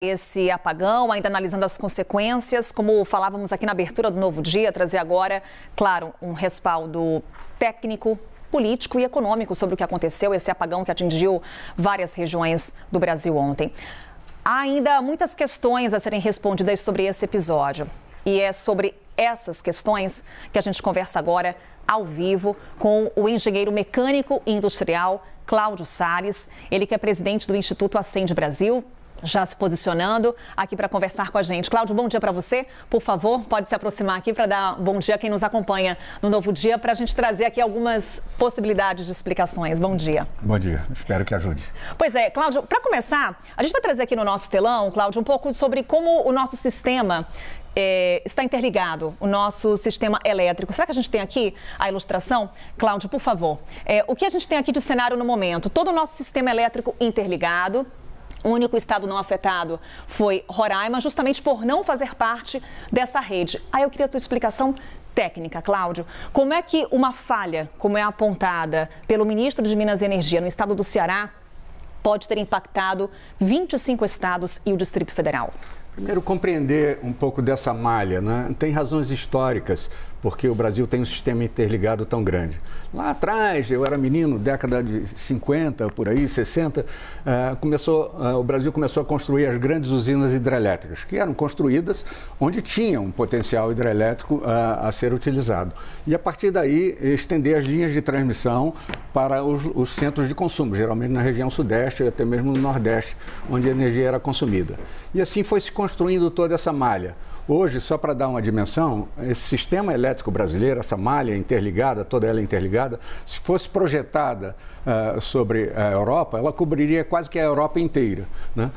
Esse apagão, ainda analisando as consequências, como falávamos aqui na abertura do Novo Dia, trazer agora, claro, um respaldo técnico, político e econômico sobre o que aconteceu, esse apagão que atingiu várias regiões do Brasil ontem. Há ainda muitas questões a serem respondidas sobre esse episódio. E é sobre essas questões que a gente conversa agora ao vivo com o engenheiro mecânico e industrial Cláudio Salles, ele que é presidente do Instituto Ascende Brasil, já se posicionando aqui para conversar com a gente. Cláudio, bom dia para você. Por favor, pode se aproximar aqui para dar bom dia a quem nos acompanha no Novo Dia, para a gente trazer aqui algumas possibilidades de explicações. Bom dia. Bom dia, espero que ajude. Pois é, Cláudio, para começar, a gente vai trazer aqui no nosso telão, Cláudio, um pouco sobre como o nosso sistema está interligado, o nosso sistema elétrico. Será que a gente tem aqui a ilustração? Cláudio, por favor. O que a gente tem aqui de cenário no momento? Todo o nosso sistema elétrico interligado. O único estado não afetado foi Roraima, justamente por não fazer parte dessa rede. Aí eu queria a tua explicação técnica, Cláudio. Como é que uma falha, como é apontada pelo ministro de Minas e Energia no estado do Ceará, pode ter impactado 25 estados e o Distrito Federal? Primeiro, compreender um pouco dessa malha, né? Tem razões históricas porque o Brasil tem um sistema interligado tão grande. Lá atrás, eu era menino, década de 50, por aí, 60, o Brasil começou a construir as grandes usinas hidrelétricas, que eram construídas onde tinha um potencial hidrelétrico a ser utilizado. E a partir daí, estender as linhas de transmissão para os centros de consumo, geralmente na região sudeste e até mesmo no nordeste, onde a energia era consumida. E assim foi se construindo toda essa malha. Hoje, só para dar uma dimensão, esse sistema elétrico brasileiro, essa malha interligada, toda ela interligada, se fosse projetada sobre a Europa, ela cobriria quase que a Europa inteira, né?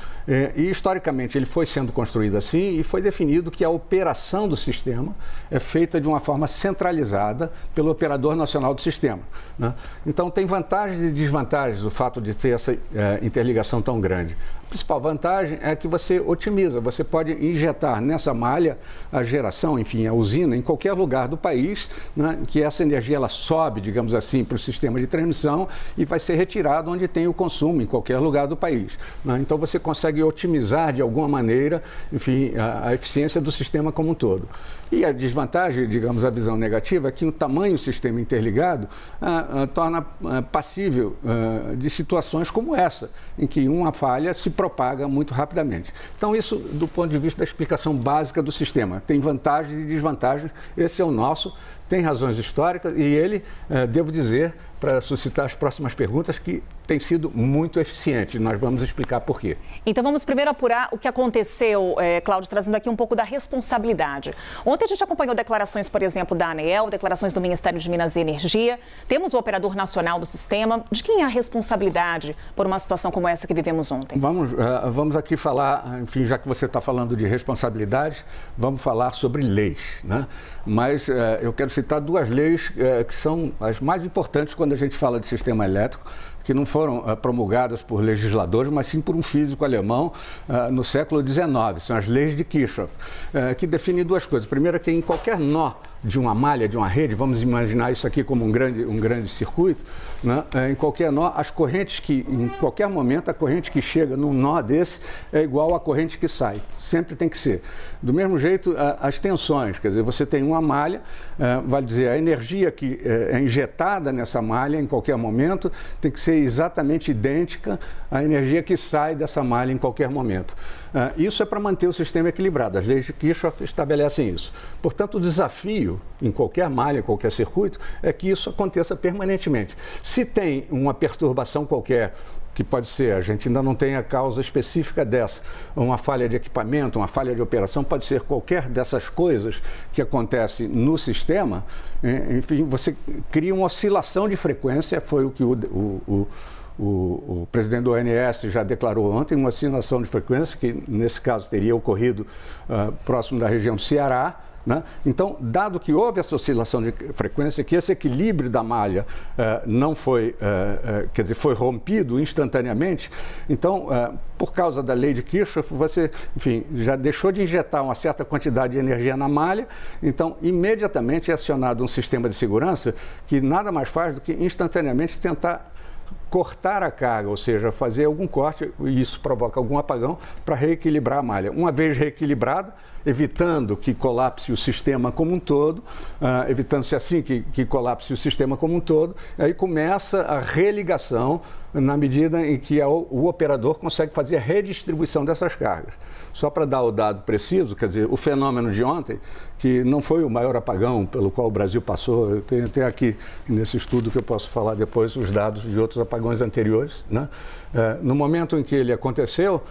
E historicamente ele foi sendo construído assim e foi definido que a operação do sistema é feita de uma forma centralizada pelo operador nacional do sistema, né? Então tem vantagens e desvantagens o fato de ter essa interligação tão grande. A principal vantagem é que você otimiza, você pode injetar nessa malha a geração, enfim, a usina em qualquer lugar do país, né, que essa energia ela sobe, digamos assim, para o sistema de transmissão e vai ser retirada onde tem o consumo, em qualquer lugar do país, né? Então você consegue otimizar de alguma maneira, enfim, a eficiência do sistema como um todo. E a desvantagem, digamos, a visão negativa, é que o tamanho do sistema interligado torna passível de situações como essa, em que uma falha se propaga muito rapidamente. Então, isso do ponto de vista da explicação básica do sistema. Tem vantagens e desvantagens, esse é o nosso, tem razões históricas e ele, devo dizer, para suscitar as próximas perguntas, que tem sido muito eficiente. Nós vamos explicar por quê. Então vamos primeiro apurar o que aconteceu, Cláudio, trazendo aqui um pouco da responsabilidade. Ontem a gente acompanhou declarações, por exemplo, da ANEEL, declarações do Ministério de Minas e Energia. Temos o operador nacional do sistema. De quem é a responsabilidade por uma situação como essa que vivemos ontem? Vamos aqui falar, enfim, já que você está falando de responsabilidade, vamos falar sobre leis, né? Mas eu quero citar duas leis que são as mais importantes quando a gente fala de sistema elétrico, que não foram promulgadas por legisladores, mas sim por um físico alemão no século XIX. São as leis de Kirchhoff, que definem duas coisas. Primeiro é que em qualquer nó de uma malha, de uma rede, vamos imaginar isso aqui como um grande circuito, né? Em qualquer nó, as correntes que, em qualquer momento, a corrente que chega num nó desse é igual à corrente que sai. Sempre tem que ser. Do mesmo jeito, as tensões, quer dizer, você tem uma malha, vale dizer, a energia que é injetada nessa malha em qualquer momento tem que ser exatamente idêntica à energia que sai dessa malha em qualquer momento. Isso é para manter o sistema equilibrado. As leis de Kirchhoff estabelecem isso. Portanto, o desafio em qualquer malha, em qualquer circuito, é que isso aconteça permanentemente. Se tem uma perturbação qualquer, que pode ser, a gente ainda não tem a causa específica dessa, uma falha de equipamento, uma falha de operação, pode ser qualquer dessas coisas que acontece no sistema, enfim, você cria uma oscilação de frequência, foi o que o presidente do ONS já declarou ontem, uma oscilação de frequência, que nesse caso teria ocorrido próximo da região do Ceará, né? Então, dado que houve essa oscilação de frequência, que esse equilíbrio da malha não foi, quer dizer, foi rompido instantaneamente, então, por causa da lei de Kirchhoff, você, enfim, já deixou de injetar uma certa quantidade de energia na malha, então, imediatamente é acionado um sistema de segurança que nada mais faz do que instantaneamente tentar cortar a carga, ou seja, fazer algum corte, e isso provoca algum apagão para reequilibrar a malha. Uma vez reequilibrada, evitando que colapse o sistema como um todo, evitando-se assim que colapse o sistema como um todo, aí começa a religação na medida em que o operador consegue fazer a redistribuição dessas cargas. Só para dar o dado preciso, quer dizer, o fenômeno de ontem, que não foi o maior apagão pelo qual o Brasil passou, eu tenho até aqui nesse estudo que eu posso falar depois os dados de outros apagões anteriores, né? No momento em que ele aconteceu,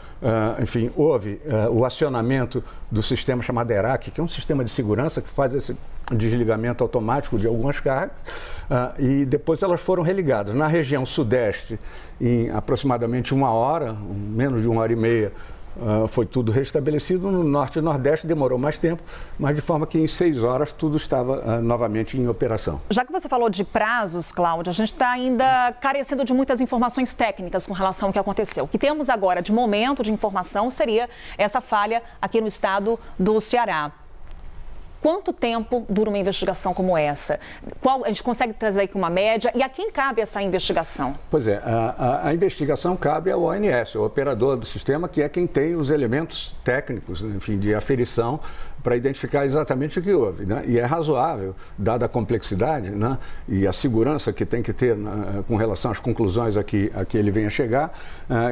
enfim, houve o acionamento do sistema chamado ERAC, que é um sistema de segurança que faz esse desligamento automático de algumas cargas, e depois elas foram religadas. Na região sudeste, em aproximadamente 1 hora, menos de 1 hora e meia, foi tudo restabelecido. No norte e nordeste demorou mais tempo, mas de forma que em 6 horas tudo estava novamente em operação. Já que você falou de prazos, Cláudia, a gente está ainda carecendo de muitas informações técnicas com relação ao que aconteceu. O que temos agora de momento de informação seria essa falha aqui no estado do Ceará. Quanto tempo dura uma investigação como essa? A gente consegue trazer aqui uma média? E a quem cabe essa investigação? Pois é, a investigação cabe ao ONS, o operador do sistema, que é quem tem os elementos técnicos, enfim, de aferição para identificar exatamente o que houve, né? E é razoável, dada a complexidade, né, e a segurança que tem que ter com relação às conclusões a que ele venha chegar,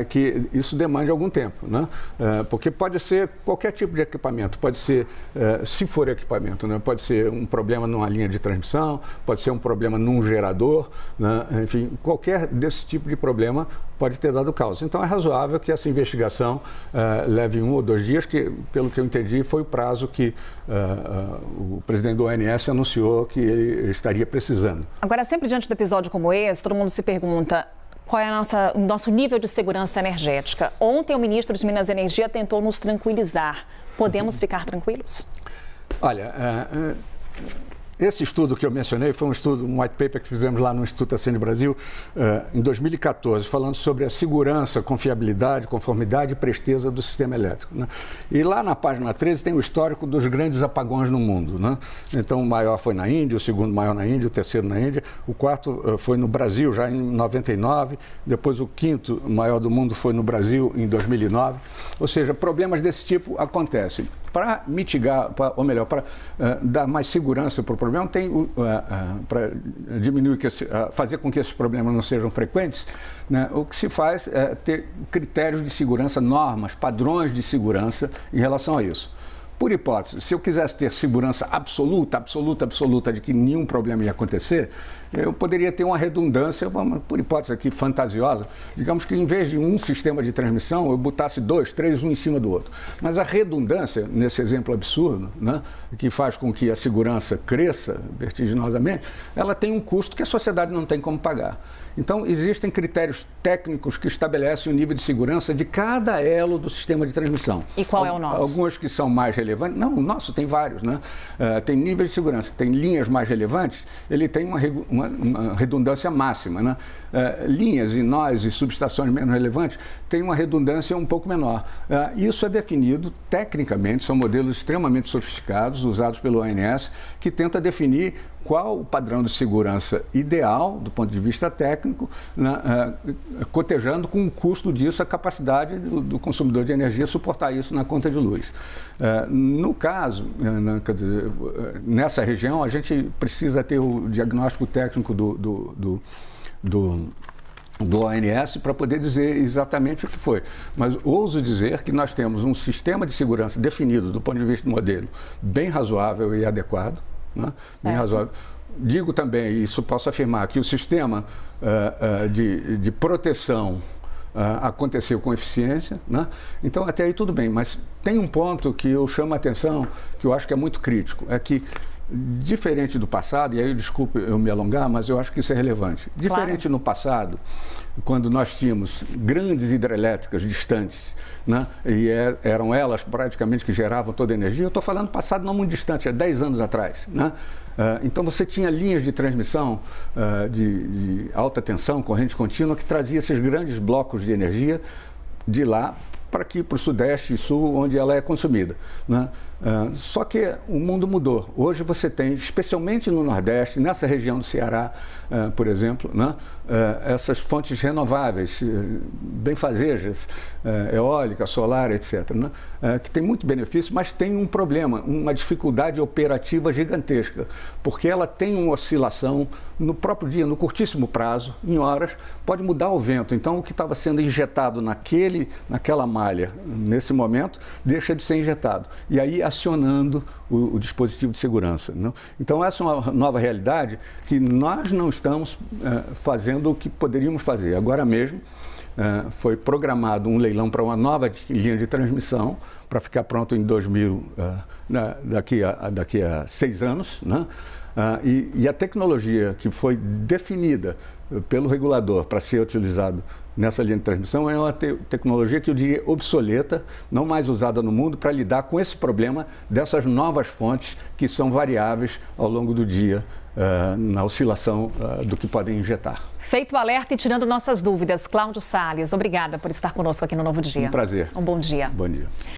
que isso demande algum tempo, né? Porque pode ser qualquer tipo de equipamento, pode ser, se for equipamento, né, pode ser um problema numa linha de transmissão, pode ser um problema num gerador, né? Enfim, qualquer desse tipo de problema pode ter dado causa. Então é razoável que essa investigação leve 1 ou 2 dias, que, pelo que eu entendi, foi o prazo que o presidente do ONS anunciou que ele estaria precisando. Agora, sempre diante de um episódio como esse, todo mundo se pergunta qual é o nosso nível de segurança energética. Ontem o ministro de Minas e Energia tentou nos tranquilizar. Podemos ficar tranquilos? Olha, esse estudo que eu mencionei foi um white paper que fizemos lá no Instituto Acende Brasil em 2014, falando sobre a segurança, confiabilidade, conformidade e presteza do sistema elétrico, né? E lá na página 13 tem o histórico dos grandes apagões no mundo, né? Então o maior foi na Índia, o segundo maior na Índia, o terceiro na Índia, o quarto foi no Brasil já em 99, depois o quinto maior do mundo foi no Brasil em 2009. Ou seja, problemas desse tipo acontecem. Para mitigar, ou melhor, para dar mais segurança para o problema, para diminuir, fazer com que esses problemas não sejam frequentes, né, o que se faz é ter critérios de segurança, normas, padrões de segurança em relação a isso. Por hipótese, se eu quisesse ter segurança absoluta de que nenhum problema ia acontecer, eu poderia ter uma redundância, por hipótese aqui fantasiosa, digamos que em vez de um sistema de transmissão, eu botasse 2, 3, um em cima do outro. Mas a redundância, nesse exemplo absurdo, né, que faz com que a segurança cresça vertiginosamente, ela tem um custo que a sociedade não tem como pagar. Então, existem critérios técnicos que estabelecem o nível de segurança de cada elo do sistema de transmissão. E qual é o nosso? Alguns que são mais relevantes. Não, o nosso tem vários, né? Tem níveis de segurança, tem linhas mais relevantes, ele tem uma redundância máxima, né? Linhas e nós e subestações menos relevantes têm uma redundância um pouco menor. Isso é definido tecnicamente, são modelos extremamente sofisticados, usados pelo ONS, que tenta definir qual o padrão de segurança ideal, do ponto de vista técnico, né, cotejando com o custo disso, a capacidade do consumidor de energia suportar isso na conta de luz. No caso, quer dizer, nessa região, a gente precisa ter o diagnóstico técnico do ONS para poder dizer exatamente o que foi. Mas ouso dizer que nós temos um sistema de segurança definido do ponto de vista do modelo bem razoável e adequado, né? Bem razoável. Digo também, e isso posso afirmar, que o sistema de proteção aconteceu com eficiência, né? Então até aí tudo bem, mas tem um ponto que eu chamo a atenção, que eu acho que é muito crítico, é que diferente do passado, e aí desculpe eu me alongar, mas eu acho que isso é relevante. Diferente no passado, quando nós tínhamos grandes hidrelétricas distantes, né, e eram elas praticamente que geravam toda a energia, eu estou falando passado não muito distante, há 10 anos atrás, né? Então você tinha linhas de transmissão de alta tensão, corrente contínua, que trazia esses grandes blocos de energia de lá para aqui, para o Sudeste e Sul, onde ela é consumida, né? Só que o mundo mudou. Hoje você tem, especialmente no Nordeste, nessa região do Ceará, por exemplo, né? Essas fontes renováveis, benfazejas, eólica, solar, etc., né? Que tem muito benefício, mas tem um problema, uma dificuldade operativa gigantesca, porque ela tem uma oscilação no próprio dia, no curtíssimo prazo, em horas, pode mudar o vento. Então, o que estava sendo injetado naquela malha, nesse momento, deixa de ser injetado. E aí, acionando o dispositivo de segurança, não? Então, essa é uma nova realidade que nós não estamos fazendo o que poderíamos fazer. Agora mesmo, foi programado um leilão para uma nova linha de transmissão, para ficar pronto em daqui a 6 anos, né? E a tecnologia que foi definida pelo regulador para ser utilizado nessa linha de transmissão é uma tecnologia que eu diria obsoleta, não mais usada no mundo, para lidar com esse problema dessas novas fontes que são variáveis ao longo do dia, na oscilação do que podem injetar. Feito o alerta e tirando nossas dúvidas, Cláudio Salles, obrigada por estar conosco aqui no Novo Dia. Um prazer. Um bom dia. Bom dia.